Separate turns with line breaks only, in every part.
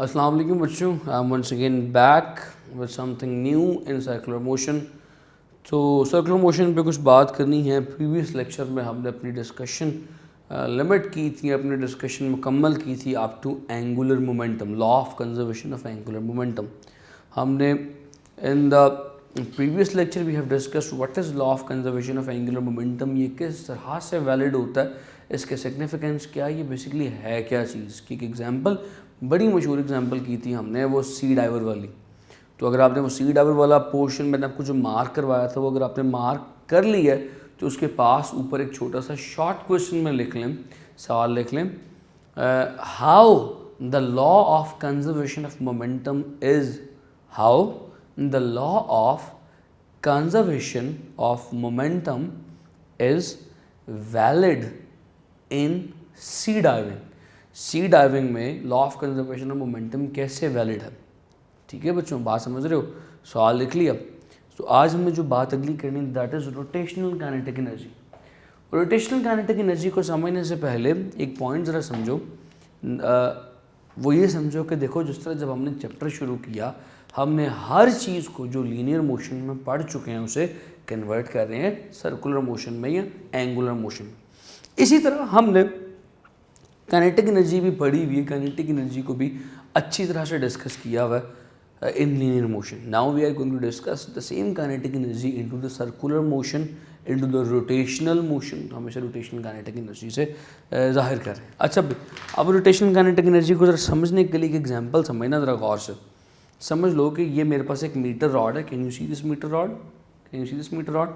अस्सलाम वालेकुम बच्चों, I am once again back with something new in circular motion. तो सर्कुलर मोशन पे कुछ बात करनी है। प्रीवियस लेक्चर में हमने अपनी डिस्कशन लिमिट की थी, अपनी डिस्कशन मुकम्मल की थी up to angular momentum, law of conservation of angular momentum. हमने in the previous lecture we have discussed what is law of conservation of angular momentum, ये किस तरह से वैलिड होता है, इसके सिग्निफिकेंस क्या, ये बेसिकली है क्या चीज़ की। एक एग्जांपल, बड़ी मशहूर एग्जांपल की थी हमने, वो सी डाइवर वाली। तो अगर आपने वो सी डाइवर वाला पोर्शन मैंने आपको जो मार्क करवाया था, वो अगर आपने मार्क कर लिया है तो उसके पास ऊपर एक छोटा सा शॉर्ट क्वेश्चन में लिख लें, सवाल लिख लें, how the law of conservation of momentum is, how the law of conservation of momentum is valid in sea diving. Sea diving में law of conservation of momentum कैसे वैलिड है। ठीक है बच्चों, बात समझ रहे हो, सवाल लिख लिया। तो आज हमें जो बात अगली करनी that is rotational kinetic energy. Rotational kinetic energy को समझने से पहले एक पॉइंट ज़रा समझो, वो ये समझो कि देखो जिस तरह जब हमने चैप्टर शुरू किया, हमने हर चीज़ को जो लीनियर मोशन में पढ़ चुके हैं उसे कन्वर्ट कर रहे हैं सर्कुलर मोशन में या एंगुलर मोशन में। इसी तरह हमने काइनेटिक एनर्जी भी पढ़ी हुई है, काइनेटिक एनर्जी को भी अच्छी तरह से डिस्कस किया हुआ है in linear motion. Now we are going to discuss the same kinetic energy into the circular motion, into the rotational motion. तो हमेशा रोटेशनल काइनेटिक एनर्जी से जाहिर कर रहे हैं। अच्छा, अब रोटेशनल काइनेटिक एनर्जी को ज़रा समझने के लिए एक एग्जांपल समझना ज़रा गौर से। समझ लो कि ये मेरे पास एक मीटर रॉड है। Can you see this metre rod, can you see this metre rod.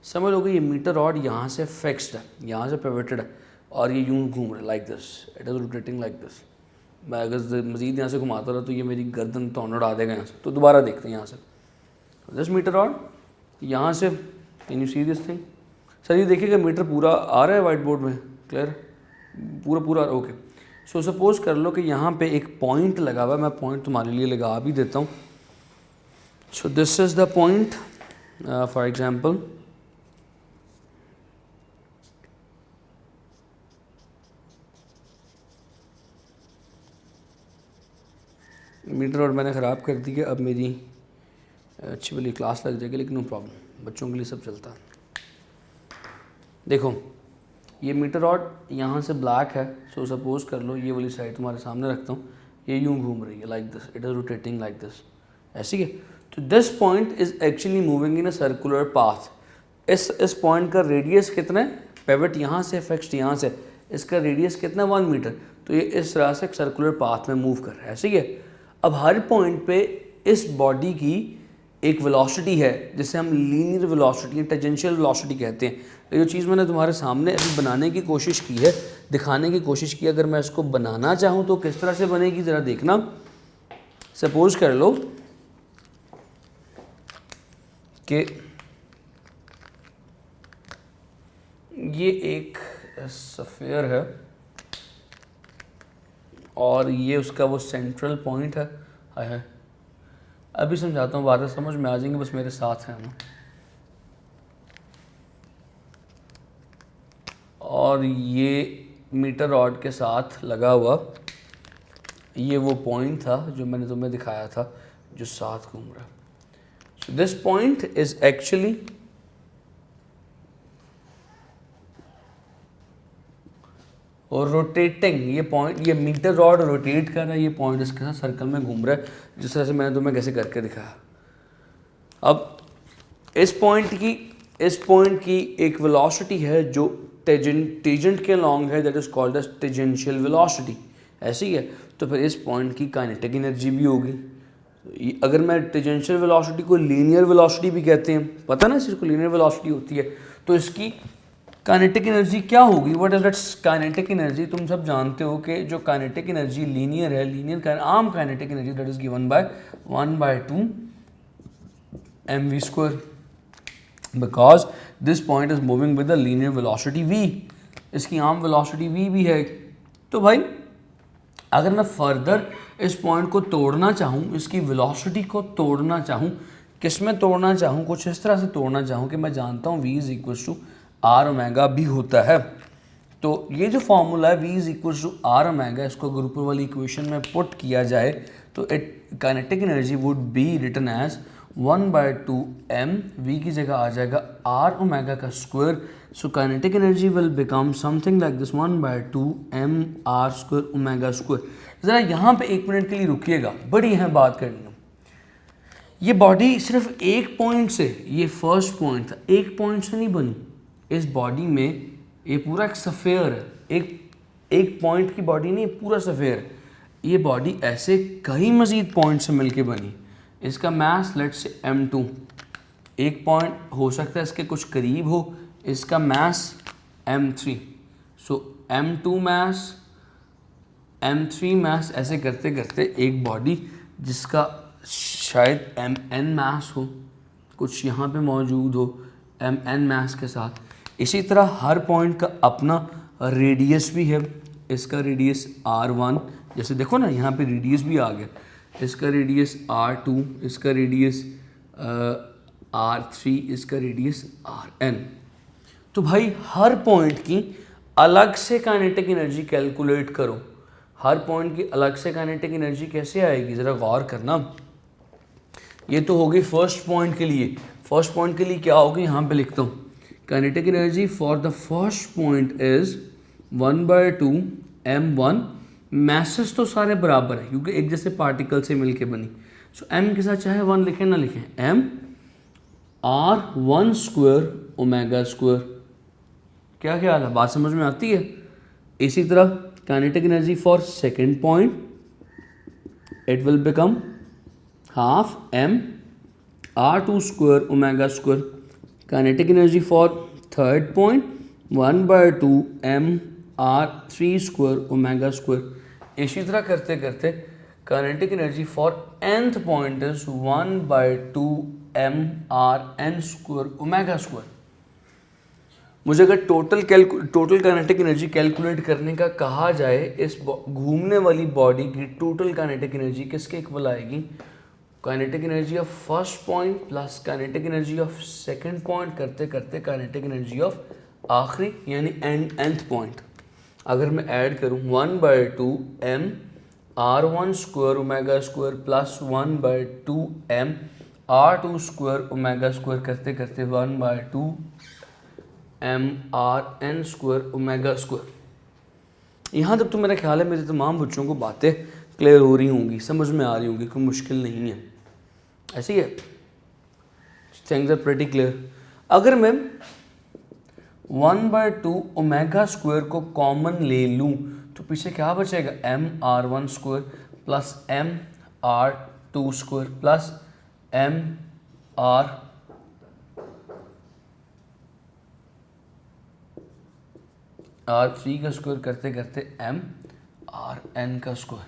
समझ लो कि ये मीटर रॉड यहाँ से फिक्स्ड है, यहाँ से पिवटेड है और ये यूँ घूम रहा है like this, it is rotating like this. मैं अगर मज़ीद यहाँ से घुमाता रहा तो ये मेरी गर्दन तोड़ उड़ा देगा यहाँ से। तो दोबारा देखते हैं यहाँ से, दिस मीटर रॉड यहाँ से, can you see this thing. Sir ये देखिएगा मीटर पूरा आ रहा है वाइट बोर्ड में, क्लियर, पूरा ओके। सो सपोज कर लो कि यहाँ पे एक पॉइंट लगा हुआ है, मैं पॉइंट तुम्हारे लिए लगा भी देता हूँ। So this is the point, for example metre और मैंने ख़राब कर दी है। अब मेरी अच्छी वाली क्लास लग जाएगी, लेकिन नो प्रॉब्लम, बच्चों के लिए सब चलता है। देखो ये मीटर रॉड यहाँ से ब्लैक है। सो सपोज कर लो ये वाली साइड तुम्हारे सामने रखता हूँ, ये यूँ घूम रही है like this, it is rotating like this, ऐसी है। तो this point is actually moving in a circular path. इस पॉइंट का रेडियस कितना है, पिवट यहाँ से फिक्स्ड यहाँ से, इसका रेडियस कितना, 1 मीटर। तो ये इस तरह से एक सर्कुलर पाथ में मूव कर रहा है, ऐसी है। अब हर पॉइंट पे इस बॉडी की एक वेलोसिटी है जिसे हम लीनियर वेलोसिटी, टेंजेंशियल वेलोसिटी कहते हैं। तो ये चीज़ मैंने तुम्हारे सामने अभी बनाने की कोशिश की है, दिखाने की कोशिश की। अगर मैं इसको बनाना चाहूँ तो किस तरह से बनेगी ज़रा देखना। सपोज कर लो कि ये एक स्फीयर है और ये उसका वो सेंट्रल पॉइंट है। अभी समझाता हूँ, बातें समझ में आ जाएंगे, बस मेरे साथ हैं ना। और ये मीटर रॉड के साथ लगा हुआ ये वो पॉइंट था जो मैंने तुम्हें दिखाया था, जो साथ घूम रहा है। So this point is actually और रोटेटिंग। ये पॉइंट, ये मीटर रॉड रोटेट कर रहा है, ये पॉइंट इसके साथ सर्कल में घूम रहा है, जिस तरह से मैंने तुम्हें कैसे करके दिखाया। अब इस पॉइंट की एक वेलोसिटी है जो टेजेंट के लॉन्ग है, that is called as tangential velocity, ऐसी है। तो फिर इस पॉइंट की काइनेटिक एनर्जी भी होगी। अगर मैं टेंजेंशियल वेलोसिटी को लीनियर वेलोसिटी भी कहते हैं, पता ना इसको लीनियर वेलोसिटी होती है, तो इसकी काइनेटिक एनर्जी क्या होगी, what is that kinetic energy. तुम सब जानते हो कि जो काइनेटिक एनर्जी लीनियर है, लीनियर आम kinetic energy that is given by 1/2 mv², because this point is moving with the linear velocity v। इसकी आम वेलोसिटी v भी है। तो भाई अगर मैं फर्दर इस पॉइंट को तोड़ना चाहूँ, इसकी वेलोसिटी को तोड़ना चाहूँ, किस में तोड़ना चाहूँ, कुछ इस तरह से तोड़ना चाहूँ कि मैं जानता हूँ v is equal to r omega भी होता है। तो ये जो फॉर्मूला है v is equal to are omega, इसको अगर ऊपर वाली इक्वेशन में पुट किया जाए तो it kinetic energy would be written as 1/2 m, v की जगह आ जाएगा r ओमेगा का square. So kinetic energy will become something like this 1/2 m r square omega square. ज़रा यहाँ पे 1 मिनट के लिए रुकिएगा, बड़ी अहम बात करनी है. ये बॉडी सिर्फ एक पॉइंट से, ये फर्स्ट पॉइंट था, एक पॉइंट से नहीं बनी. इस बॉडी में ये पूरा एक सफ़ेयर है, एक पॉइंट की बॉडी नहीं, पूरा सफ़ेयर है. ये बॉडी ऐसे कई मज़ीद पॉइंट से मिलके बनी. इसका मास लेट्स से m2, एक पॉइंट हो सकता है इसके कुछ करीब हो, इसका मास m3. सो m2 मास, m3 मास, ऐसे करते करते एक बॉडी जिसका शायद mn मास हो, कुछ यहाँ पे मौजूद हो mn मास के साथ. इसी तरह हर पॉइंट का अपना रेडियस भी है. इसका रेडियस r1, जैसे देखो ना यहाँ पे रेडियस भी आ गया, इसका रेडियस r2, इसका रेडियस r3, इसका रेडियस rn. तो भाई हर पॉइंट की अलग से काइनेटिक एनर्जी कैलकुलेट करो. हर पॉइंट की अलग से काइनेटिक एनर्जी कैसे आएगी, ज़रा गौर करना. ये तो होगी फर्स्ट पॉइंट के लिए. फर्स्ट पॉइंट के लिए क्या होगी, यहाँ पे लिखता हूँ. Kinetic energy for the first point is 1/2 m1. Masses तो सारे बराबर है क्योंकि एक जैसे पार्टिकल से मिलके बनी. सो m के साथ चाहे 1 लिखें ना लिखें, m r1 square omega square. क्या ख्याल है, बात समझ में आती है. इसी तरह kinetic energy for second point, it will become half m r2 square omega square. Kinetic energy for third point 1/2 m r3 square omega square. इसी तरह करते करते kinetic energy for nth point is 1/2 m rn square omega square. मुझे अगर total kinetic energy calculate करने का कहा जाए, इस घूमने वाली बॉडी की टोटल काइनेटिक एनर्जी किसके इक्वल आएगी, kinetic energy of first point plus kinetic energy of second point करते करते काइनेटिक एनर्जी ऑफ आखिरी यानी nth पॉइंट. अगर मैं ऐड करूं 1/2 m r1 square omega square plus 1/2 m r2 square omega square करते करते 1/2 m rn square omega square. यहाँ तक तो मेरा ख्याल है मेरे तमाम बच्चों को बातें क्लियर हो रही होंगी, समझ में आ रही होंगी, कोई मुश्किल नहीं है. ऐसी है, थिंग्स आर प्रीटी क्लियर. अगर मैं 1/2 ओमेगा स्क्वायर को कॉमन ले लूँ तो पीछे क्या बचेगा, m r1 square plus m r2 square plus m r3 का स्क्वायर करते करते m rn का स्क्वायर.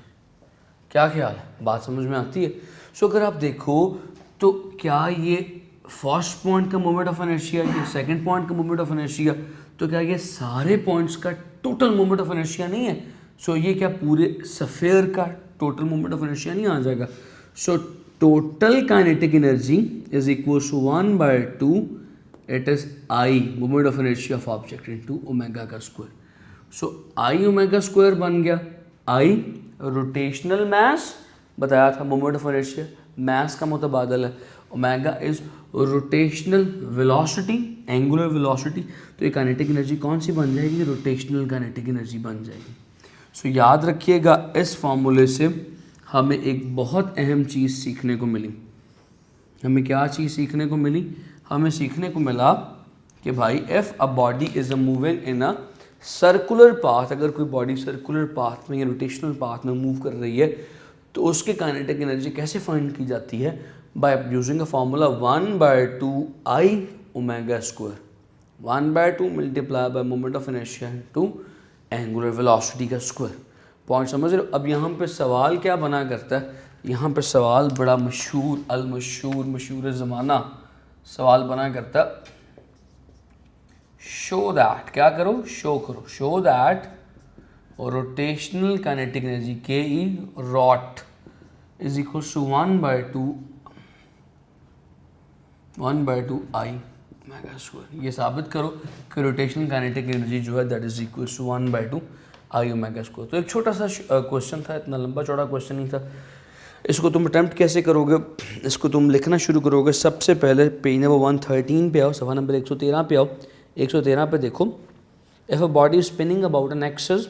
क्या ख्याल है, बात समझ में आती है. सो अगर आप देखो तो क्या ये फर्स्ट पॉइंट का मोमेंट ऑफ इनर्शिया, ये सेकंड पॉइंट का मोमेंट ऑफ इनर्शिया, तो क्या ये सारे पॉइंट्स का टोटल मोमेंट ऑफ इनर्शिया नहीं है. सो ये क्या पूरे सफ़ेयर का टोटल मोमेंट ऑफ इनर्शिया नहीं आ जाएगा. So total kinetic energy is equal to 1/2 it is I moment of inertia of object into omega का square. So I omega square बन गया. आई रोटेशनल मास बताया था, मोमेंट ऑफ इनर्शिया मास का मुतबादल है. Omega is rotational velocity, angular velocity. तो ये kinetic energy कौन सी बन जाएगी, रोटेशनल काइनेटिक एनर्जी बन जाएगी. सो याद रखिएगा इस फार्मूले से हमें एक बहुत अहम चीज़ सीखने को मिली. हमें क्या चीज़ सीखने को मिली, हमें सीखने को मिला कि भाई if a body is a moving in a circular path, अगर कोई बॉडी सर्कुलर पाथ में या रोटेशनल पाथ में मूव कर रही है तो उसकी काइनेटिक एनर्जी कैसे फाइंड की जाती है, by using a formula 1/2 I omega square. 1/2 multiply by moment of inertia into angular velocity का स्क्वायर. पॉइंट समझ रहे हो. अब यहाँ पे सवाल क्या बना करता है, यहाँ पे सवाल बड़ा मशहूर मशहूर ज़माना सवाल बना करता, शो दैट, क्या करो, शो करो, show that rotational kinetic energy के E rot is equal to 1/2 I omega square. ये साबित करो कि रोटेशनल काइनेटिक एनर्जी जो है that is equal to 1/2 I omega square. तो एक छोटा सा क्वेश्चन था, इतना लंबा चौड़ा क्वेश्चन नहीं था। इसको तुम अटैम्प्ट कैसे करोगे, इसको तुम लिखना शुरू करोगे। सबसे पहले पेज नंबर 113 पे आओ, सफ़ा नंबर 113 पे आओ। 113 पे देखो, if a body is spinning about an axis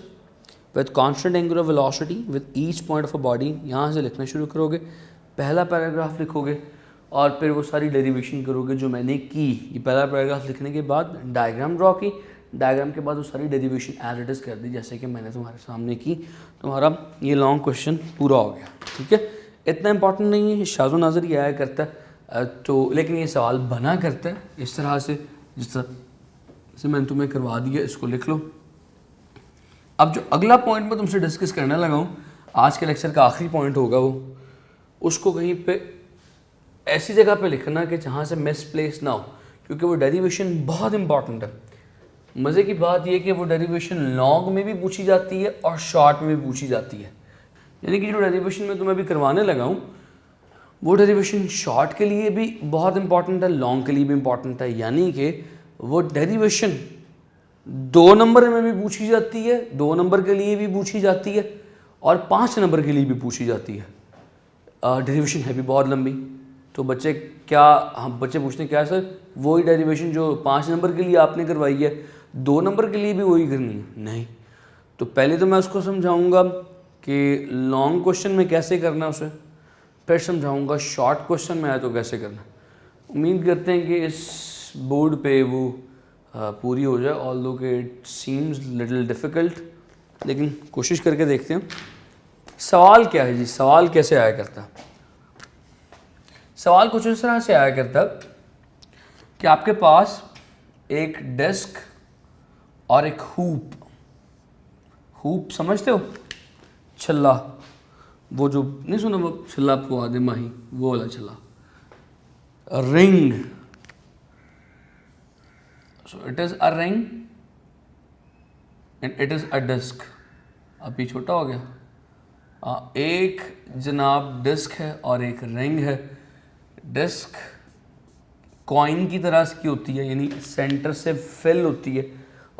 with constant angular velocity with each point of a body, यहाँ से लिखना शुरू करोगे। पहला पैराग्राफ लिखोगे और फिर वो सारी डेरिवेशन करोगे जो मैंने की। ये पहला पैराग्राफ लिखने के बाद डायग्राम ड्रॉ की, डायग्राम के बाद वो सारी डेरिवेशन एज इट इज़ कर दी जैसे कि मैंने तुम्हारे सामने की। तुम्हारा ये लॉन्ग क्वेश्चन पूरा हो गया। ठीक है, इतना इंपॉर्टेंट नहीं है, शाज़ो नाज़र ये आया करता है तो, लेकिन ये सवाल बना करता है इस तरह से जिस तरह से मैंने तुम्हें करवा दिया। इसको लिख लो। अब जो अगला पॉइंट मैं तुमसे डिस्कस करने लगा हूँ, आज के लेक्चर का आखिरी पॉइंट होगा वो, उसको कहीं पे ऐसी जगह पे लिखना कि जहाँ से मिसप्लेस ना हो, क्योंकि वो डेरिवेशन बहुत इंपॉर्टेंट है। मज़े की बात यह कि वो डेरिवेशन लॉन्ग में भी पूछी जाती है और शॉर्ट में भी पूछी जाती है। यानी कि जो डेरिवेशन मैं तुम्हें अभी करवाने लगा हूँ वो डेरिवेशन शॉर्ट के लिए भी बहुत इंपॉर्टेंट है, लॉन्ग के लिए भी इंपॉर्टेंट है। यानी कि वो डेरिवेशन 2 नंबर में भी पूछी जाती है, 2 नंबर के लिए भी पूछी जाती है और 5 नंबर के लिए भी पूछी जाती है। डेरिवेशन है भी बहुत लंबी। तो बच्चे क्या, हम बच्चे पूछते हैं क्या सर वही डेरिवेशन जो 5 नंबर के लिए आपने करवाई है 2 नंबर के लिए भी वही करनी है? नहीं। तो पहले तो मैं उसको समझाऊंगा कि लॉन्ग क्वेश्चन में कैसे करना है उसे, फिर समझाऊंगा शॉर्ट क्वेश्चन में आया तो कैसे करना। उम्मीद करते हैं कि इस बोर्ड पे वो पूरी हो जाए, ऑल्दो कि इट सीम्स लिटिल डिफ़िकल्ट, लेकिन कोशिश करके देखते हैं। सवाल क्या है जी, सवाल कैसे आया करता? सवाल कुछ इस तरह से आया करता कि आपके पास एक डेस्क और एक हुप समझते हो, छल्ला, वो जो नहीं सुना वो छल्ला आपको आदे माही, वो वाला छल्ला, ring. So it is a ring and it is a disc. अब ये छोटा हो गया। एक जनाब डिस्क है और एक रिंग है। डिस्क कॉइन की तरह की होती है, यानी सेंटर से फिल होती है,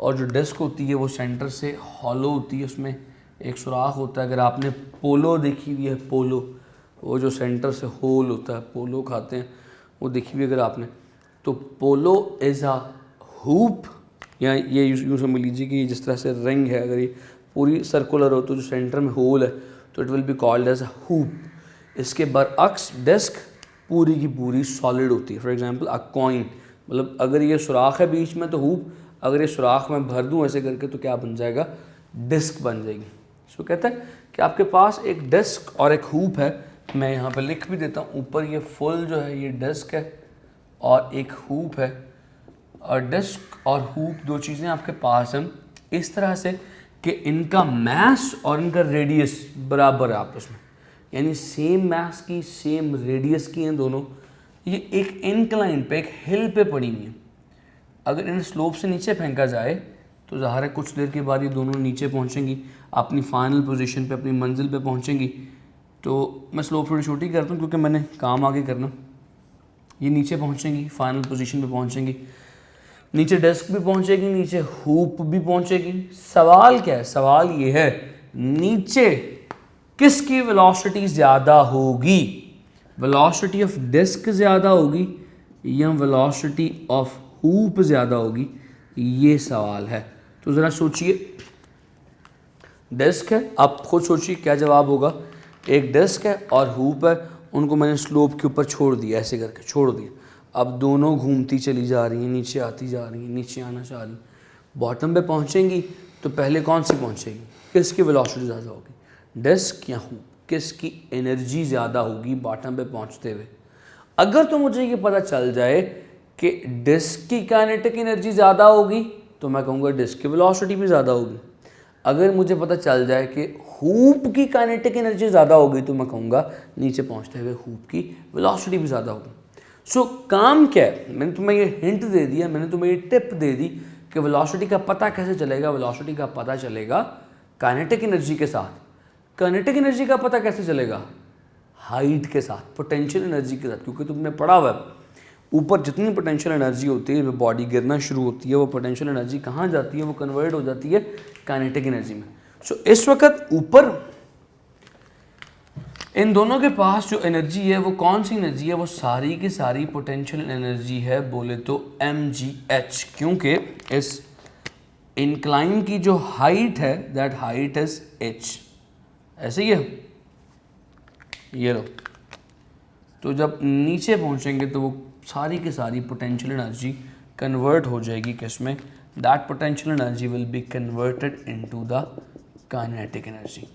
और जो डिस्क होती है वो सेंटर से हॉलो होती है, उसमें एक सुराख होता है। अगर आपने पोलो देखी हुई है, पोलो, वो जो सेंटर से होल होता है, पोलो खाते हैं, वो देखी हुई अगर आपने, तो पोलो इज़ अ हुप। या ये यूँ समझ लीजिए कि जिस तरह से रिंग है, अगर ये पूरी सर्कुलर हो तो जो सेंटर में होल है तो it will be called as a hoop. इसके बरअक्स डिस्क पूरी की पूरी सॉलिड होती है। फॉर एग्जांपल अ कॉइन, मतलब अगर ये सुराख है बीच में तो हुप, अगर ये सुराख में भर दूं ऐसे करके तो क्या बन जाएगा, डिस्क बन जाएगी। सो कहता है कि आपके पास एक डिस्क और एक हुप है। मैं यहाँ पे लिख भी देता हूँ, ऊपर ये फुल जो है ये डिस्क है और एक हुप है। और डिस्क और हुप दो चीज़ें आपके पास हैं इस तरह से कि इनका मास और इनका रेडियस बराबर है आपस में, यानी सेम मास की सेम रेडियस की हैं दोनों। ये एक इंक्लाइन पे, एक हिल पे पड़ी हुई है। अगर इन स्लोप से नीचे फेंका जाए तो ज़ाहिर है कुछ देर के बाद ये दोनों नीचे पहुंचेंगी, अपनी फाइनल पोजीशन पे, अपनी मंजिल पे पहुंचेंगी। तो मैं स्लोप थोड़ी छोटी करता हूँ क्योंकि मैंने काम आगे करना। ये नीचे पहुंचेंगी, फाइनल पोजीशन पे पहुंचेंगी, नीचे डेस्क भी पहुंचेगी, नीचे हुप भी पहुंचेगी। सवाल क्या है, सवाल ये है नीचे किसकी वेलोसिटी ज़्यादा होगी, वेलोसिटी ऑफ डिस्क ज़्यादा होगी या वेलोसिटी ऑफ हुप ज़्यादा होगी, ये सवाल है। तो ज़रा सोचिए, डिस्क है, आप खुद सोचिए क्या जवाब होगा। एक डिस्क है और हुप है, उनको मैंने स्लोप के ऊपर छोड़ दिया, ऐसे करके छोड़ दिया। अब दोनों घूमती चली जा रही हैं, नीचे आती जा रही हैं, नीचे आना चाह रही। बॉटम पे पहुंचेंगी तो पहले कौन सी पहुंचेगी, किसकी वेलोसिटी ज़्यादा होगी, डिस्क या हुप, किसकी एनर्जी ज़्यादा होगी बॉटम पे पहुंचते हुए। अगर तो मुझे ये पता चल जाए कि डिस्क की काइनेटिक एनर्जी ज़्यादा होगी तो मैं कहूँगा डिस्क की वेलोसिटी भी ज़्यादा होगी। अगर मुझे पता चल जाए कि हुप की काइनेटिक एनर्जी ज़्यादा होगी तो मैं कहूँगा नीचे पहुँचते हुए हुप की वेलोसिटी भी ज़्यादा होगी। सो काम क्या है, मैंने तुम्हें ये हिंट दे दिया, मैंने तुम्हें ये टिप दे दी कि वेलोसिटी का पता कैसे चलेगा। वेलोसिटी का पता चलेगा काइनेटिक एनर्जी के साथ। काइनेटिक एनर्जी का पता कैसे चलेगा, हाइट के साथ, पोटेंशियल एनर्जी के साथ, क्योंकि तुमने पढ़ा हुआ है ऊपर जितनी पोटेंशियल एनर्जी होती है, बॉडी गिरना शुरू होती है, वो पोटेंशियल एनर्जी कहाँ जाती है, वो कन्वर्ट हो जाती है काइनेटिक एनर्जी में। सो इस वक्त ऊपर इन दोनों के पास जो एनर्जी है वो कौन सी एनर्जी है, वो सारी की सारी पोटेंशियल एनर्जी है, बोले तो mgh, क्योंकि इस इंक्लाइन की जो हाइट है दैट हाइट इज h। ऐसे ही है, ये लो। तो जब नीचे पहुंचेंगे तो वो सारी की सारी पोटेंशियल एनर्जी कन्वर्ट हो जाएगी किसमें, that potential energy will be converted into the kinetic energy.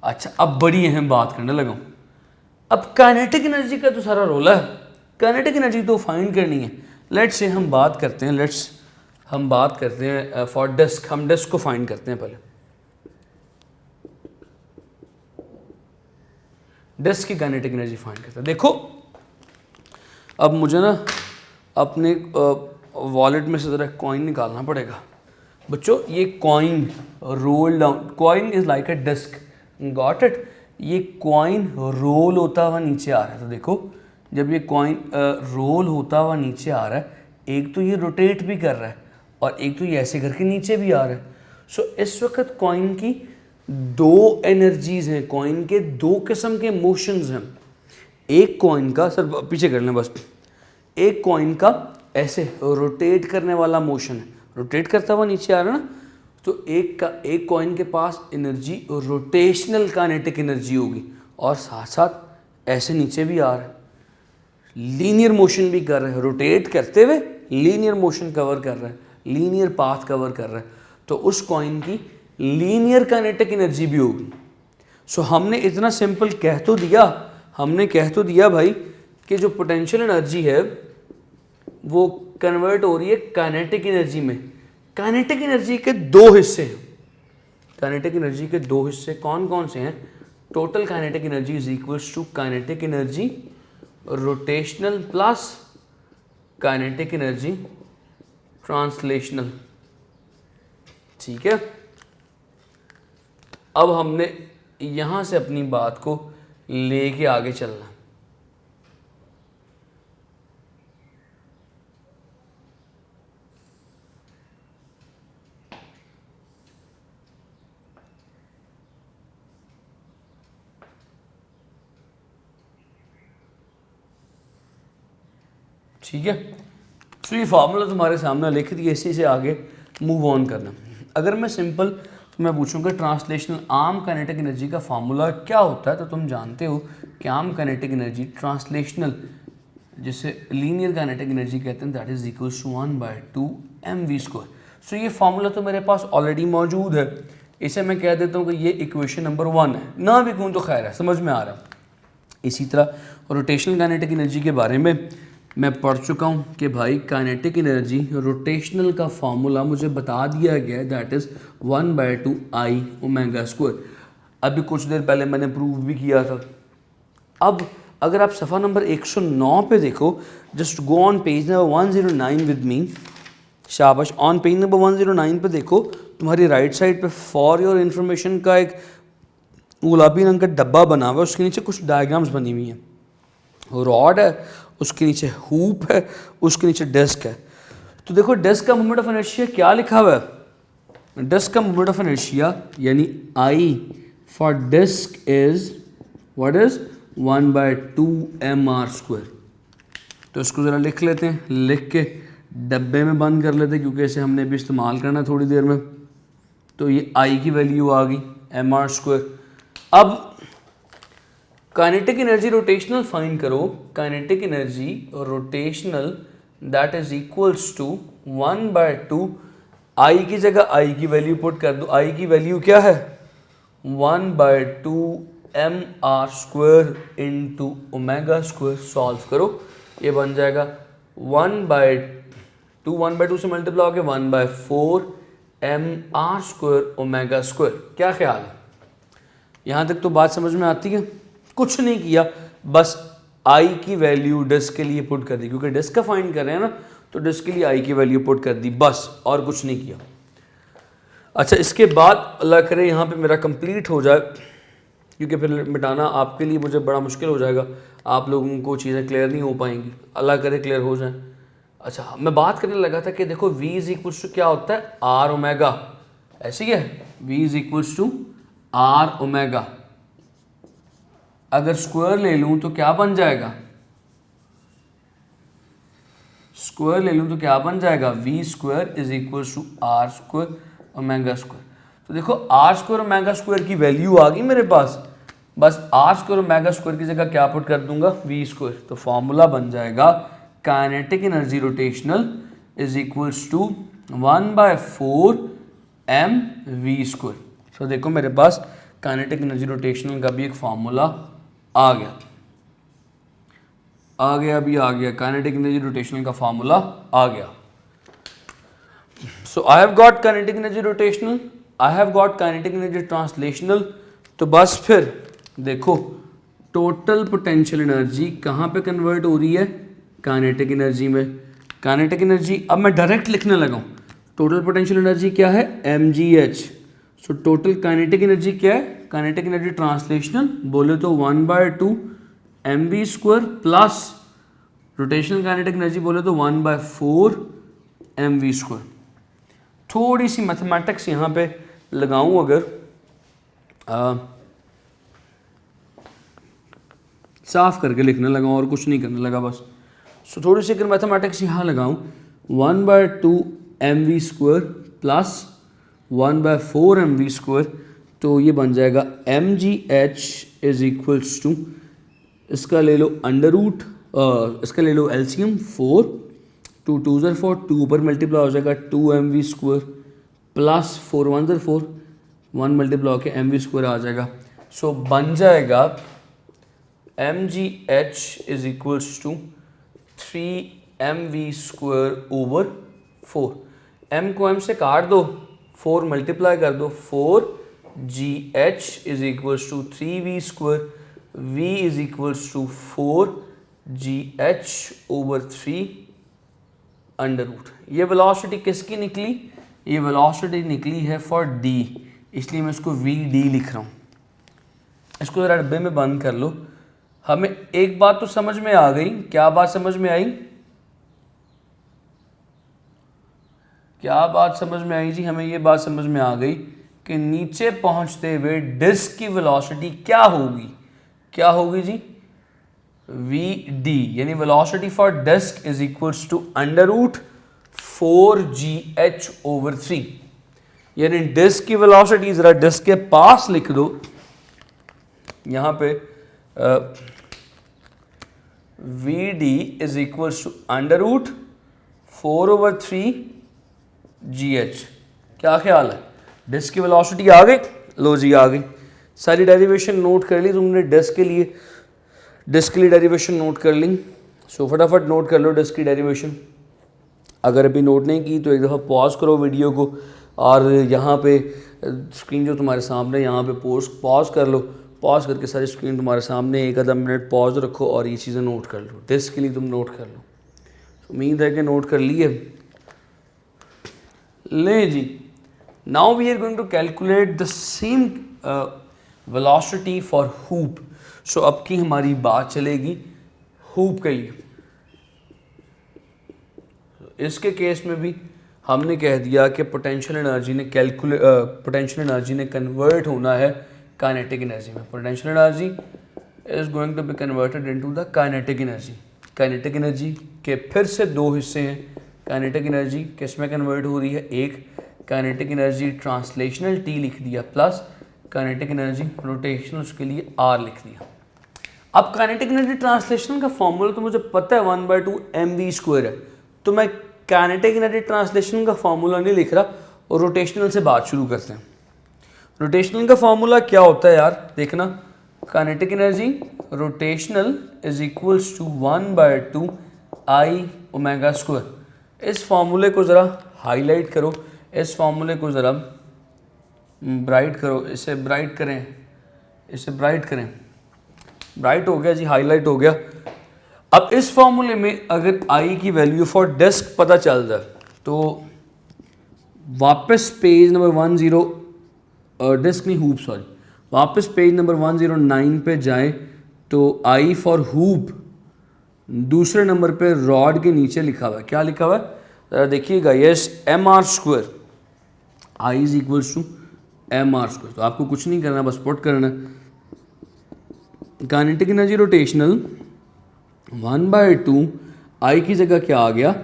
अच्छा, अब बड़ी अहम बात करने लगा हूँ। अब काइनेटिक एनर्जी का तो सारा रोल है, काइनेटिक एनर्जी तो फाइंड करनी है। लेट्स से हम बात करते हैं फॉर डिस्क, हम डिस्क को फाइंड करते हैं पहले। डिस्क की काइनेटिक एनर्जी फाइंड करते हैं। देखो अब मुझे ना अपने वॉलेट में से ज़रा कॉइन निकालना पड़ेगा। बच्चों ये coin roll down, coin is like a disc, got it. ये कॉइन रोल होता हुआ नीचे आ रहा है। तो देखो जब ये कॉइन रोल होता हुआ नीचे आ रहा है, एक तो ये रोटेट भी कर रहा है और एक तो ये ऐसे करके नीचे भी आ रहा है। सो इस वक्त कॉइन की दो एनर्जीज हैं, कॉइन के दो किस्म के मोशंस हैं। एक कॉइन का, सर पीछे कर लें बस, एक कॉइन का ऐसे रोटेट करने वाला मोशन है, रोटेट करता हुआ नीचे आ रहा है ना। तो एक कॉइन के पास एनर्जी रोटेशनल काइनेटिक एनर्जी होगी और साथ साथ ऐसे नीचे भी आ रहा है, लीनियर मोशन भी कर रहा है, रोटेट करते हुए लीनियर मोशन कवर कर रहा है, लीनियर पाथ कवर कर रहा है। तो उस कॉइन की लीनियर काइनेटिक एनर्जी भी होगी। सो हमने इतना सिंपल कह तो दिया भाई कि जो पोटेंशियल एनर्जी है वो कन्वर्ट हो रही है काइनेटिक एनर्जी में। काइनेटिक एनर्जी के दो हिस्से हैं, काइनेटिक एनर्जी के दो हिस्से कौन कौन से हैं? Total kinetic energy is equals to kinetic energy rotational plus kinetic energy translational. ठीक है, अब हमने यहां से अपनी बात को लेके आगे चलना। ठीक है, तो ये फार्मूला तुम्हारे सामने लिख दिया, इसी से आगे मूव ऑन करना। अगर मैं सिंपल मैं पूछूंगा ट्रांसलेशनल आर्म काइनेटिक एनर्जी का फार्मूला क्या होता है, तो तुम जानते हो कि आर्म काइनेटिक एनर्जी ट्रांसलेशनल, जिसे लीनियर काइनेटिक एनर्जी कहते हैं, that is equals to 1/2 mv²। So ये फार्मूला तो मेरे पास ऑलरेडी मौजूद है, इसे मैं कह देता हूँ कि ये इक्वेशन नंबर 1 है, ना भी कहूँ तो खैर है, समझ में आ रहा है। इसी तरह रोटेशनल काइनेटिक एनर्जी के बारे में मैं पढ़ चुका हूँ कि भाई काइनेटिक एनर्जी रोटेशनल का फार्मूला मुझे बता दिया गया है, दैट इज़ 1/2 I ω²। अभी कुछ देर पहले मैंने प्रूव भी किया था। अब अगर आप सफ़ा नंबर 109 पे देखो, just go on page number 109 with me, शाबाश। ऑन पेज नंबर 109 पे देखो, तुम्हारी राइट साइड पे फॉर योर इन्फॉर्मेशन का एक गुलाबी रंग का डब्बा बना हुआ है, उसके नीचे कुछ डायग्राम्स बनी हुई हैं। रॉड है, उसके नीचे हूप है, उसके नीचे डिस्क है। तो देखो डिस्क का मोमेंट ऑफ इनर्शिया क्या लिखा हुआ है? डिस्क का मोमेंट ऑफ इनर्शिया यानी I for disc is what is 1/2 mr²। तो इसको ज़रा लिख लेते हैं, लिख के डब्बे में बंद कर लेते हैं, क्योंकि इसे हमने भी इस्तेमाल करना है थोड़ी देर में। तो ये I की वैल्यू आ गई mr²। अब काइनेटिक एनर्जी रोटेशनल फाइंड करो, kinetic energy rotational that is equals to 1/2 I की जगह I की वैल्यू पुट कर दो। I की वैल्यू क्या है? 1/2 mr² इंटू ω²। सॉल्व करो, ये बन जाएगा 1/2 से मल्टीप्लाई होकर 1/4 mr² ω²। क्या ख्याल है? यहाँ तक तो बात समझ में आती है? कुछ नहीं किया, बस I की वैल्यू डिस्क के लिए पुट कर दी, क्योंकि डिस्क का फाइंड कर रहे हैं ना, तो डिस्क के लिए I की वैल्यू पुट कर दी, बस, और कुछ नहीं किया। अच्छा, इसके बाद अल्लाह करे यहाँ पे मेरा कंप्लीट हो जाए क्योंकि फिर मिटाना आपके लिए मुझे बड़ा मुश्किल हो जाएगा, आप लोगों को चीज़ें क्लियर नहीं हो पाएंगी, अल्लाह करे क्लियर हो जाए। अच्छा, मैं बात करने लगा था कि देखो v इज इक्वल्स टू क्या होता है, आर ओमेगा, ऐसी है, v is equals to are omega. अगर स्क्वायर ले लूँ तो क्या बन जाएगा, स्क्वायर ले लूँ तो क्या बन जाएगा, v square is equals to r square omega square. तो देखो आर स्क्वायर ओमेगा स्क्वायर की वैल्यू आ गई मेरे पास, बस आर स्क्वायर ओमेगा स्क्वायर की जगह क्या पुट कर दूंगा, वी स्क्वायर। तो फॉर्मूला बन जाएगा kinetic energy rotational is equals to 1/4 m v square. तो देखो मेरे पास काइनेटिक एनर्जी रोटेशनल का भी एक फार्मूला आ गया, काइनेटिक एनर्जी रोटेशनल का फार्मूला आ गया। So I have got kinetic energy rotational, I have got kinetic energy translational. तो बस फिर देखो टोटल पोटेंशियल एनर्जी कहाँ पे कन्वर्ट हो रही है, काइनेटिक एनर्जी में। काइनेटिक एनर्जी अब मैं डायरेक्ट लिखने लगा हूँ, टोटल पोटेंशियल एनर्जी क्या है, mgh। सो टोटल काइनेटिक एनर्जी क्या है, काइनेटिक एनर्जी ट्रांसलेशनल बोले तो 1/2 mv square plus rotational kinetic energy बोले तो 1/4 mv स्क्वायर। थोड़ी सी मैथमेटिक्स यहाँ पे लगाऊं अगर, साफ करके लिखने लगा और कुछ नहीं करने लगा बस। सो थोड़ी सी अगर मैथमेटिक्स यहाँ लगाऊं, 1/2 mv square plus 1/4 mv square, तो ये बन जाएगा mgh इज इक्वल्स टू, इसका ले लो अंडर रूट, इसका ले लो एलसीएम 4, 2 2 ज़र 4, 2 ऊपर मल्टीप्लाई हो जाएगा 2 mv स्क्वायर प्लस 4 1 ज़र 4, 1 मल्टीप्लाई होकर mv स्क्वायर आ जाएगा। सो बन जाएगा mgh is equals to 3 mv square over 4। m को m से काट दो, 4 मल्टीप्लाई कर दो, 4 gh is equals to 3v square, v is equals to 4 gh over 3 under root. ये वेलोसिटी किसकी निकली, ये वेलोसिटी निकली है फॉर d, इसलिए मैं इसको vd लिख रहा हूँ। इसको ज़रा डब्बे में बंद कर लो। हमें एक बात तो समझ में आ गई, क्या बात समझ में आई, क्या बात समझ में आई जी, हमें ये बात समझ में आ गई कि नीचे पहुंचते हुए डिस्क की वेलोसिटी क्या होगी, क्या होगी जी, vd, यानी velocity for disc is equals to under root 4gh over 3। यानी डिस्क की वेलोसिटी जरा डिस्क के पास लिख दो, यहां पे vd is equals to under root 4 over 3gh। क्या ख्याल है, डिस्क की वेलोसिटी आ गई, लो जी आ गई। सारी डेरिवेशन नोट कर ली तुमने डिस्क के लिए, डिस्क के लिए डेरिवेशन नोट कर ली। सो फटाफट नोट कर लो डिस्क की डेरिवेशन। अगर अभी नोट नहीं की तो एक दफ़ा पॉज करो वीडियो को, और यहाँ पे स्क्रीन जो तुम्हारे सामने यहाँ पे पॉज कर लो, पॉज करके सारी स्क्रीन तुम्हारे सामने एक आधा मिनट पॉज रखो और ये चीज़ें नोट कर लो, डिस्क के लिए तुम नोट कर लो। उम्मीद है कि नोट कर लिए। ले जी, now we are going to calculate the same velocity for hoop. So अब की हमारी बात चलेगी हूप के लिए। इसके केस में भी हमने कह दिया कि पोटेंशियल एनर्जी ने कन्वर्ट होना है काइनेटिक एनर्जी में। Potential energy is going to be converted into the kinetic energy. Kinetic energy के फिर से दो हिस्से हैं। काइनेटिक एनर्जी किस में कन्वर्ट हो रही है, एक काइनेटिक एनर्जी ट्रांसलेशनल T लिख दिया प्लस काइनेटिक एनर्जी रोटेशनल, उसके लिए R लिख दिया। अब काइनेटिक एनर्जी ट्रांसलेशनल का फॉर्मूला तो मुझे पता है 1/2 mv स्क्वायर है, तो मैं काइनेटिक एनर्जी ट्रांसलेशन का फॉर्मूला नहीं लिख रहा और रोटेशनल से बात शुरू करते हैं। रोटेशनल का फॉर्मूला क्या होता है यार, देखना, kinetic energy rotational is equals to 1/2 I omega square. इस फॉर्मूले को ज़रा हाईलाइट करो, इस फॉर्मूले को ज़रा ब्राइट करो, इसे ब्राइट करें, इसे ब्राइट करें, ब्राइट हो गया जी, हाईलाइट हो गया। अब इस फॉर्मूले में अगर I की वैल्यू फॉर डिस्क पता चल जाए तो वापस पेज नंबर 10, डिस्क नहीं हूप, सॉरी, वापस पेज नंबर 109 पे जाएं तो आई फॉर हुप दूसरे नंबर पे रॉड के नीचे लिखा हुआ है, क्या लिखा हुआ है ज़रा देखिएगा, yes m r square, I is equals to m r square. तो आपको कुछ नहीं करना, बस पुट करना है काइनेटिक एनर्जी रोटेशनल 1/2 आई की जगह क्या आ गया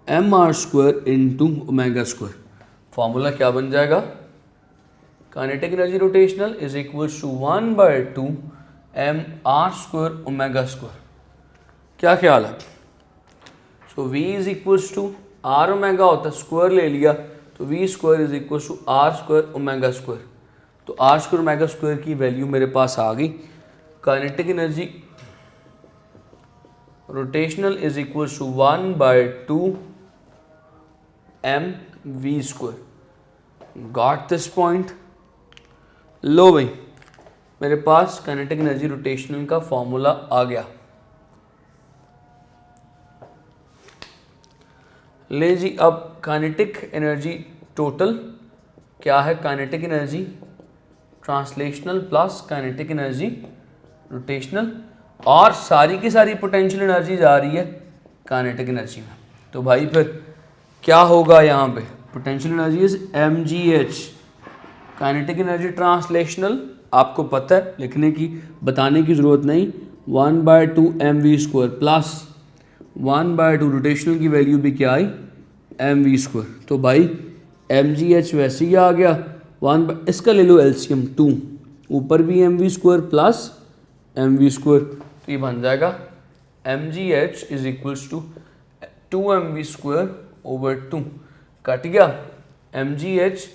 m r square into omega square. Formula क्या बन जाएगा, kinetic energy rotational is equals to 1/2 m r square omega square. क्या ख्याल है? So v is equals to are omega होता है, स्क्वायर ले लिया तो v square is equals to r square omega square. तो आर स्क्वायर ओमेगा स्क्वायर की वैल्यू मेरे पास आ गई। Kinetic energy rotational is equals to 1/2 M v square. Got this point? लो भाई, मेरे पास काइनेटिक एनर्जी रोटेशनल का फॉर्मूला आ गया। ले जी, अब काइनेटिक एनर्जी टोटल क्या है, kinetic energy translational plus kinetic energy rotational, और सारी की सारी पोटेंशियल एनर्जी जा रही है काइनेटिक एनर्जी में। तो भाई फिर क्या होगा यहाँ पे, potential energy is mgh, kinetic energy translational आपको पता है, लिखने की बताने की ज़रूरत नहीं, 1/2 mv स्क्वायर प्लस 1/2 रोटेशनल की वैल्यू भी क्या आई mv स्क्वायर। तो भाई mgh वैसे ही आ गया 1, इसका ले लो एलसीएम 2, ऊपर भी mv square plus mv square, तो ये बन जाएगा mgh is equals to 2mv square over 2, cut गया mgh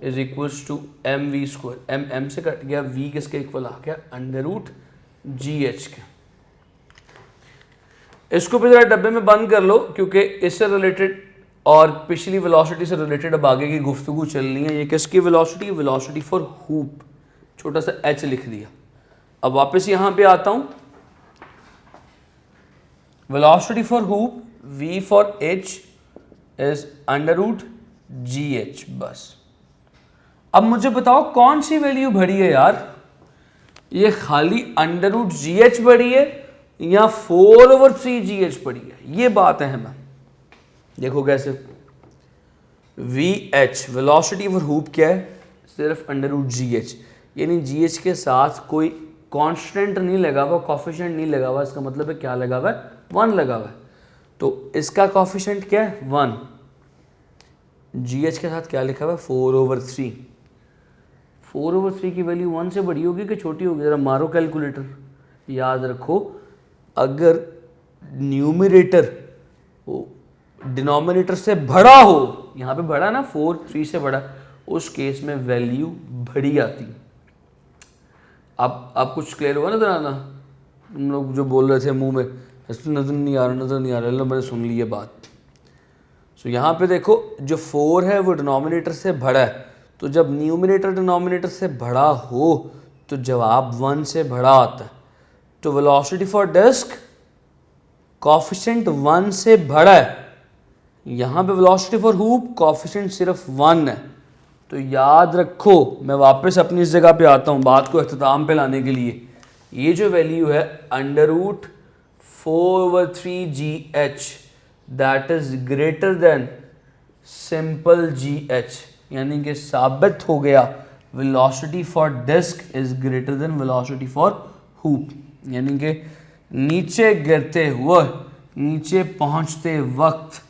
is equals to mv square, m से कट गया, v किसके इक्वल आ गया √gh के। इसको भी जरा डब्बे में बंद कर लो, क्योंकि इससे रिलेटेड और पिछली वेलोसिटी से रिलेटेड अब आगे की गुफ्तगू चलनी है। ये किसकी वेलोसिटी, वेलोसिटी फॉर हुप, छोटा सा h लिख दिया। अब वापस यहां पे आता हूं, velocity for hoop v for h is √gh बस। अब मुझे बताओ कौन सी वैल्यू बढ़ी है यार, ये खाली √gh बढ़ी है या 4/3gh बढ़ी है, ये बात अहम है। देखो कैसे, vh वेलोसिटी फॉर हुप क्या है, सिर्फ √gh, यानी gh के साथ कोई कांस्टेंट नहीं लगा हुआ, कोफिशिएंट नहीं लगा हुआ, इसका मतलब है क्या लगा हुआ है 1 लगा हुआ है। तो इसका कोफिशिएंट क्या है 1, gh के साथ क्या लिखा हुआ है 4/3। 4/3 की वैल्यू 1 से बड़ी होगी कि छोटी होगी, जरा मारो कैलकुलेटर। याद रखो, अगर न्यूमरेटर डिनोमिनेटर से बड़ा हो, यहाँ पे बड़ा ना 4/3 से बड़ा, उस केस में वैल्यू बड़ी आती। अब कुछ क्लियर हुआ नजर आना, तुम लोग जो बोल रहे थे मुंह में नजर नहीं आ रहा, मैंने सुन ली ये बात। सो यहाँ पे देखो, जो 4 है वो डिनोमिनेटर से बड़ा है, तो जब न्यूमरेटर डिनोमिनेटर से बड़ा हो तो जवाब 1 से बड़ा आता है। तो वेलोसिटी फॉर डिस्क कोफिशिएंट 1 से बड़ा है, यहाँ पे वेलोसिटी फॉर हुप कोफिशिएंट सिर्फ 1 है। तो याद रखो, मैं वापस अपनी इस जगह पे आता हूँ बात को अख्ताम पे लाने के लिए, ये जो वैल्यू है √4/3gh that is greater than simple gh, यानी कि साबित हो गया velocity for disc is greater than velocity for hoop, यानी कि नीचे गिरते हुए नीचे पहुंचते वक्त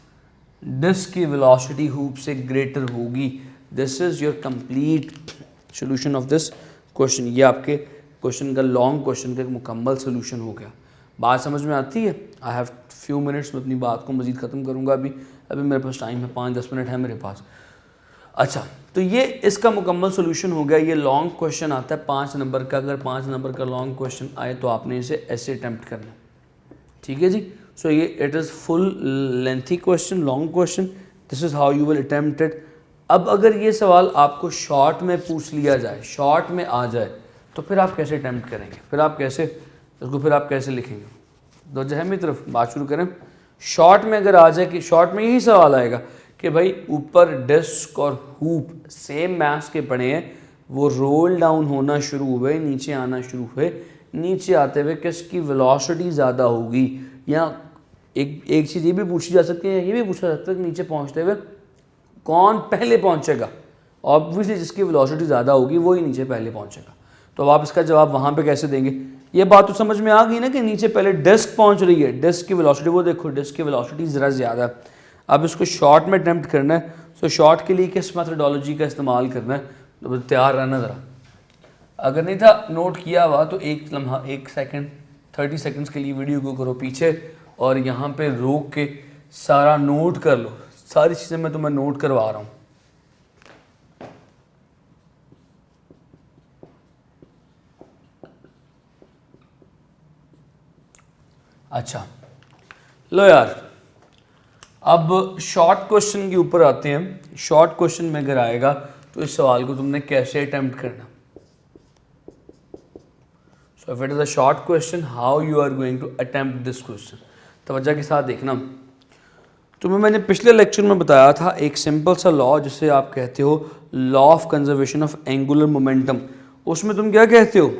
डिस्क की वेलोसिटी हुप से ग्रेटर होगी। This is your complete solution of this question. ये आपके क्वेश्चन का लॉन्ग क्वेश्चन का एक मुकम्मल सोल्यूशन हो गया। बात समझ में आती है? आई हैव फ्यू मिनट्स में अपनी बात को मज़ीद ख़त्म करूँगा। अभी मेरे पास टाइम है, 5-10 मिनट है मेरे पास। अच्छा, तो ये इसका मुकम्मल सोल्यूशन हो गया। ये लॉन्ग क्वेश्चन आता है 5 नंबर का। अगर 5 नंबर का लॉन्ग क्वेश्चन आए तो आपने इसे ऐसे अटैम्प्ट करना, ठीक है जी। सो ये it is full lengthy question, long question, this is how you will attempt it. अब अगर ये सवाल आपको शॉर्ट में पूछ लिया जाए, शॉर्ट में आ जाए, तो फिर आप कैसे अटैम्प्ट करेंगे, फिर आप कैसे लिखेंगे? तो जहमी तरफ बात शुरू करें। शॉर्ट में अगर आ जाए कि शॉर्ट में यही सवाल आएगा कि भाई ऊपर डिस्क और हुप सेम मास के पड़े हैं, वो रोल डाउन होना शुरू हुए, नीचे आना शुरू हुए, नीचे आते हुए किसकी वेलोसिटी ज़्यादा होगी। या एक चीज़ ये भी पूछी जा सकती है, ये भी पूछा जा सकता है कि नीचे पहुंचते हुए कौन पहले पहुंचेगा। ऑब्वियसली जिसकी वेलोसिटी ज़्यादा होगी वही नीचे पहले पहुंचेगा। तो अब आप इसका जवाब वहाँ पे कैसे देंगे? ये बात तो समझ में आ गई ना कि नीचे पहले डिस्क पहुंच रही है, डिस्क की वेलोसिटी, वो देखो डिस्क की वेलोसिटी ज़रा ज़्यादा है। अब इसको शॉर्ट में अटैम्प्ट करना है, तो शॉर्ट के लिए किस मेथडोलॉजी का इस्तेमाल करना है, तो तैयार रहना ज़रा। अगर नहीं था नोट किया हुआ तो एक लम्हा, 1 सेकंड 30 सेकंड्स के लिए वीडियो को करो पीछे और यहाँ पे रोक के सारा नोट कर लो। सारी चीज़ें मैं तुम्हें नोट करवा रहा हूँ। अच्छा लो यार, अब शॉर्ट क्वेश्चन के ऊपर आते हैं। शॉर्ट क्वेश्चन में अगर आएगा तो इस सवाल को तुमने कैसे अटेम्प्ट करना। So if it is a short question, how you are going to attempt this question. तवज्जो के साथ देखना। तुम्हें मैंने पिछले लेक्चर में बताया था एक सिंपल सा लॉ जिसे आप कहते हो law of conservation of angular momentum. उसमें तुम क्या कहते हो?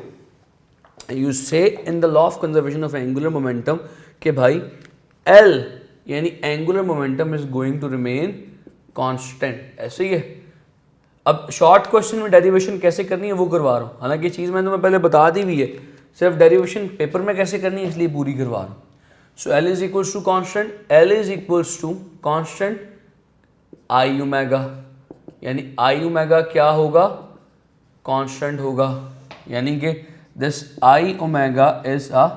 You say in the law of conservation of angular momentum कि भाई L यानी angular momentum is going to remain constant. ऐसे ही है। अब शॉर्ट क्वेश्चन में डेरिवेशन कैसे करनी है वो करवा रहा हूँ। हालांकि ये चीज़ मैंने तुम्हें पहले बता दी हुई है, सिर्फ डेरिवेशन पेपर में कैसे करनी है इसलिए पूरी करवा रहा हूँ। So L is equals to constant, L is equals to constant I omega, यानी आई ओमेगा क्या होगा? कांस्टेंट होगा, यानी कि this I omega is a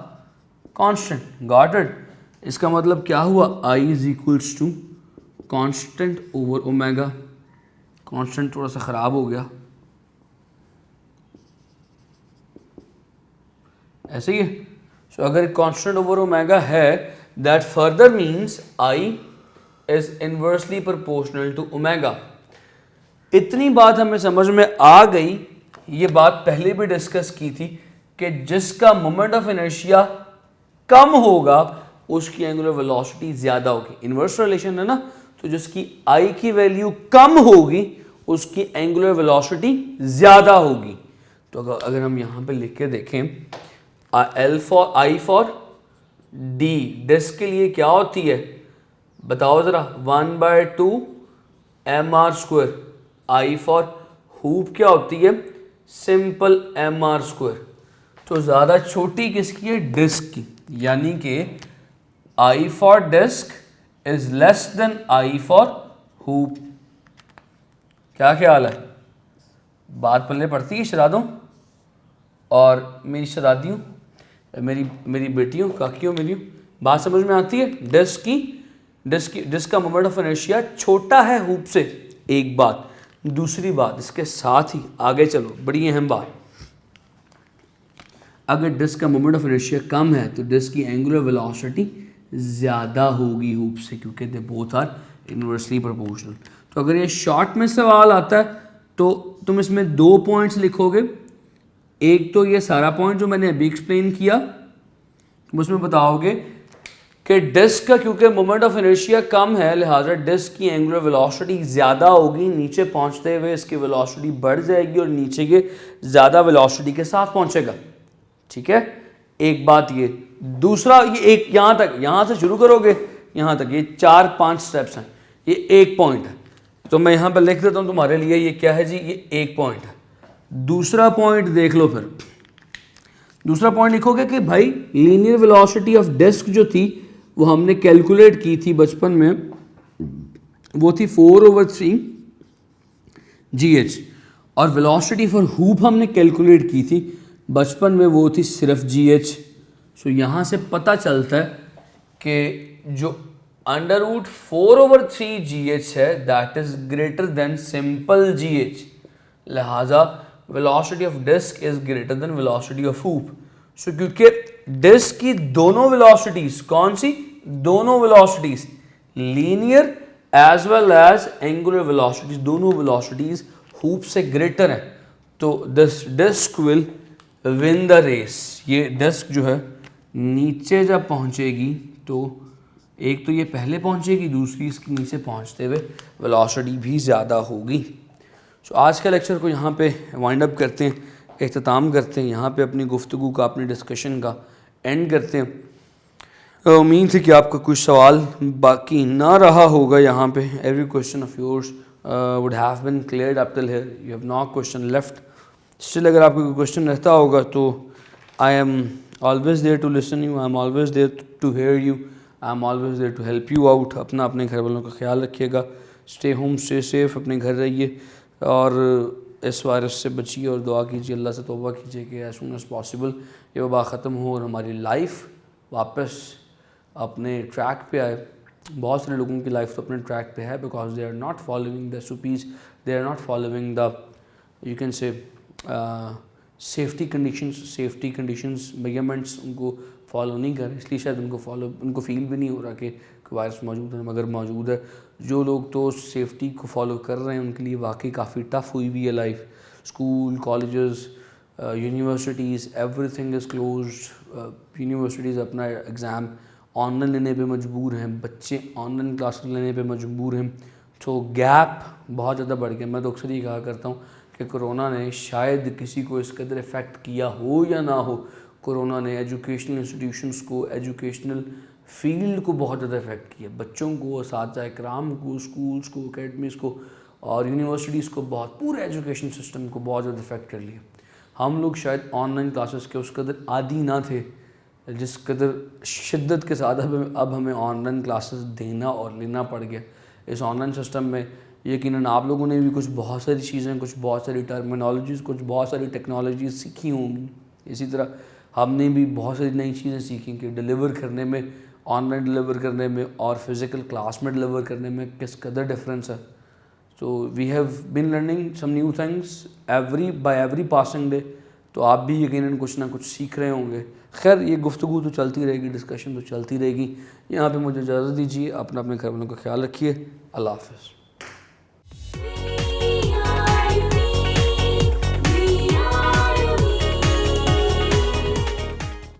constant. Got it? इसका मतलब क्या हुआ? I is equals to constant over omega. Constant थोड़ा सा ख़राब हो गया, ऐसे ही है। सो अगर कांस्टेंट ओवर ओमेगा है, that further means I is inversely proportional to omega. इतनी बात हमें समझ में आ गई। ये बात पहले भी डिस्कस की थी कि जिसका मोमेंट ऑफ इनर्शिया कम होगा उसकी एंगुलर वेलोसिटी ज़्यादा होगी। इनवर्स रिलेशन है ना, तो जिसकी I की वैल्यू कम होगी उसकी एंगुलर वेलोसिटी ज़्यादा होगी। तो अगर हम यहाँ पे लिख के देखें I फॉर D, डिस्क के लिए क्या होती है बताओ ज़रा? 1/2 mr²। I फॉर हूप क्या होती है? Simple mr²। तो ज़्यादा छोटी किसकी है? डिस्क की। यानी कि I for disc is less than I for hoop. क्या ख्याल है? बात पल्ले पड़ती है शरादों और मेरी शरादियों, मेरी बेटियों, काकियों, मेरी बात समझ में आती है? डिस्क का मोमेंट ऑफ इनर्शिया छोटा है हूप से, एक बात। दूसरी बात इसके साथ ही आगे चलो, बड़ी अहम बात, अगर डिस्क का मोमेंट ऑफ इनर्शिया कम है तो डिस्क की एंगुलर वेलोसिटी ज़्यादा होगी हूप से, क्योंकि they both are inversely proportional. तो अगर ये शॉर्ट में सवाल आता है तो तुम इसमें 2 पॉइंट्स लिखोगे। एक तो ये सारा पॉइंट जो मैंने अभी एक्सप्लेन किया, तुम उसमें बताओगे कि डिस्क का क्योंकि मोमेंट ऑफ इनर्शिया कम है लिहाजा डिस्क की एंगुलर वेलोसिटी ज़्यादा होगी, नीचे पहुंचते हुए इसकी वेलोसिटी बढ़ जाएगी और नीचे के ज़्यादा वेलोसिटी के साथ पहुंचेगा। ठीक है, एक बात ये। दूसरा ये एक यहाँ से शुरू करोगे यहाँ तक, ये 4-5 स्टेप्स हैं, ये एक पॉइंट है। तो मैं यहाँ पर लिख देता हूँ तुम्हारे लिए, ये क्या है जी? ये एक पॉइंट है। दूसरा पॉइंट देख लो। फिर दूसरा पॉइंट लिखोगे कि भाई लीनियर वेलोसिटी ऑफ डिस्क जो थी वो हमने कैलकुलेट की थी बचपन में, वो थी 4/3 GH, और वेलोसिटी फॉर हूप हमने कैलकुलेट की थी बचपन में, वो थी सिर्फ GH। सो यहाँ से पता चलता है कि जो √4/3 GH है that is greater than simple GH, लिहाजा velocity of disc is greater than velocity of hoop. So क्योंकि डिस्क की दोनों वेलोसिटीज, कौन सी दोनों velocities? Linear as well as angular velocities, दोनों वेलोसिटीज हूप से ग्रेटर है, तो this disc will win the race. ये डिस्क जो है नीचे जब पहुंचेगी तो एक तो ये पहले पहुंचेगी, दूसरी इसके नीचे पहुंचते हुए वेलोसिटी भी ज़्यादा होगी। सो आज का लेक्चर को यहाँ पे वाइंड अप करते हैं, इख्तिताम करते हैं, यहाँ पे अपनी गुफ्तगू का, अपनी डिस्कशन का एंड करते हैं। उम्मीद है कि आपका कुछ सवाल बाकी ना रहा होगा यहाँ पे। Every question of yours would have been cleared up till here, you have no question left. Still अगर आपका कोई क्वेश्चन रहता होगा तो I am always there to listen you, I am always there to hear you, I am always there to help you out. अपना अपने घर वालों का ख्याल रखिएगा, स्टे होम, स्टे सेफ, अपने घर रहिए और इस वायरस से बचिए और दुआ कीजिए, अल्लाह से तौबा कीजिए कि एज सून एज़ पॉसिबल ये वबा ख़त्म हो और हमारी लाइफ वापस अपने ट्रैक पे आए। बहुत सारे लोगों की लाइफ तो अपने ट्रैक पे है because they are not following the SOPs, they are not following the you can say safety conditions measurements उनको फॉलो नहीं कर रहे, इसलिए शायद उनको फील भी नहीं हो रहा कि वायरस मौजूद है, मगर मौजूद है। जो लोग तो सेफ्टी को फॉलो कर रहे हैं उनके लिए वाकई काफ़ी टफ हुई हुई है life. School, colleges, universities, everything is closed. Universities अपना एग्ज़ाम ऑनलाइन लेने पे मजबूर हैं, बच्चे ऑनलाइन क्लासेस लेने पे मजबूर हैं। तो गैप बहुत ज़्यादा बढ़ गया। मैं तो अक्सर ये कहा करता हूँ कि कोरोना ने शायद किसी को इस कदर इफ़ेक्ट किया हो या ना हो, कोरोना ने एजुकेशनल इंस्टीट्यूशंस को, एजुकेशनल फील्ड को बहुत ज़्यादा इफ़ेक्ट किया। बच्चों को, असातिज़ा इकराम को, स्कूल्स को, अकेडमीज़ को और यूनिवर्सिटीज़ को, बहुत पूरे एजुकेशन सिस्टम को बहुत ज़्यादा इफ़ेक्ट कर लिया। हम लोग शायद ऑनलाइन क्लासेस के उस कदर आदी ना थे जिस कदर शिद्दत के साथ अब हमें ऑनलाइन क्लासेस देना और लेना पड़ गया। इस ऑनलाइन सिस्टम में यकीनन आप लोगों ने भी कुछ बहुत सारी चीज़ें, कुछ बहुत सारी टर्मिनोलॉजीज़, कुछ बहुत सारी टेक्नोलॉजीज़ सीखी होंगी। इसी तरह हमने भी बहुत सारी नई चीज़ें सीखी कि डिलीवर करने में, ऑनलाइन डिलीवर करने में और फिज़िकल क्लास में डिलीवर करने में किस कदर डिफरेंस है। So we have been learning some new things by every passing day. तो आप भी यकीनन कुछ ना कुछ सीख रहे होंगे। खैर ये गुफ्तगू तो चलती रहेगी, डिस्कशन तो चलती रहेगी। यहाँ पे मुझे इजाज़त दीजिए, अपने घर वालों का ख्याल रखिए। अल्लाह हाफ़िज़।